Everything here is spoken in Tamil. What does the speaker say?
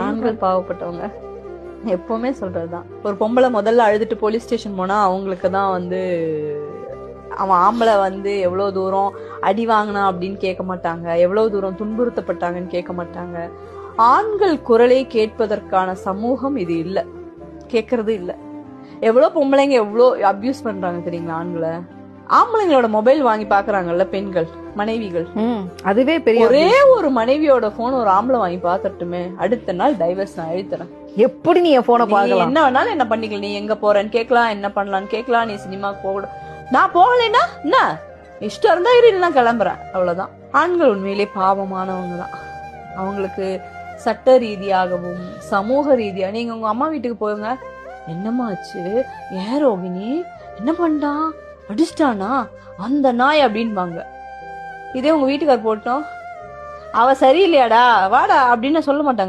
ஆண்கள் பாவப்பட்டவங்க எப்பவுமே சொல்றதுதான். ஒரு பொம்பளை முதல்ல அழுதுட்டு போலீஸ் ஸ்டேஷன் போனா அவங்களுக்கு தான் வந்து அவன் ஆம்பளை வந்து எவ்வளவு தூரம் அடி வாங்கினா அப்படின்னு கேட்க மாட்டாங்க, எவ்வளவு தூரம் துன்புறுத்தப்பட்டாங்கன்னு கேட்க மாட்டாங்க. ஆண்கள் குரலை கேட்பதற்கான சமூகம் இது இல்ல, கேட்கறது இல்ல. எவ்வளவு பொம்பளைங்க எவ்வளவு அபியூஸ் பண்றாங்க தெரியுங்களா ஆண்களை. ஆம்பளைங்களோட மொபைல் வாங்கி பாக்குறாங்கல்ல பெண்கள், மனைவிகள். அதுவே பெரிய ஒரே ஒரு மனைவியோட போன் ஒரு ஆம்பளை வாங்கி பாத்துட்டுமே அடுத்த நாள் டைவர்ஸ் நான் எழுத்துறேன். எப்படி நீ என் போனை பாக்கலாம், என்ன வேணாலும் என்ன பண்ணிக்கலாம், நீ எங்க போறேன்னு கேட்கலாம், என்ன பண்ணலான்னு கேட்கலாம், நீ சினிமாக்கு போக, நான் போகலைன்னா என்ன இஷ்டம் இருந்தா இரு, நான் கிளம்புறேன், அவ்வளவுதான். ஆண்கள் உண்மையிலே பாவமானவங்க தான். அவங்களுக்கு சட்ட ரீதியாகவும் சமூக ரீதியா, நீங்க உங்க அம்மா வீட்டுக்கு போங்க, என்னம்மா ஆச்சு, ஏன் ரோகிணி என்ன பண்ணிட்டான், அடிச்சிட்டானா அந்த நாய் அப்படின்பாங்க. இதே உங்க வீட்டுக்கார் போட்டோம் அவ சரியில்லையாடா வாடா அப்படின்னு சொல்ல மாட்டாங்க.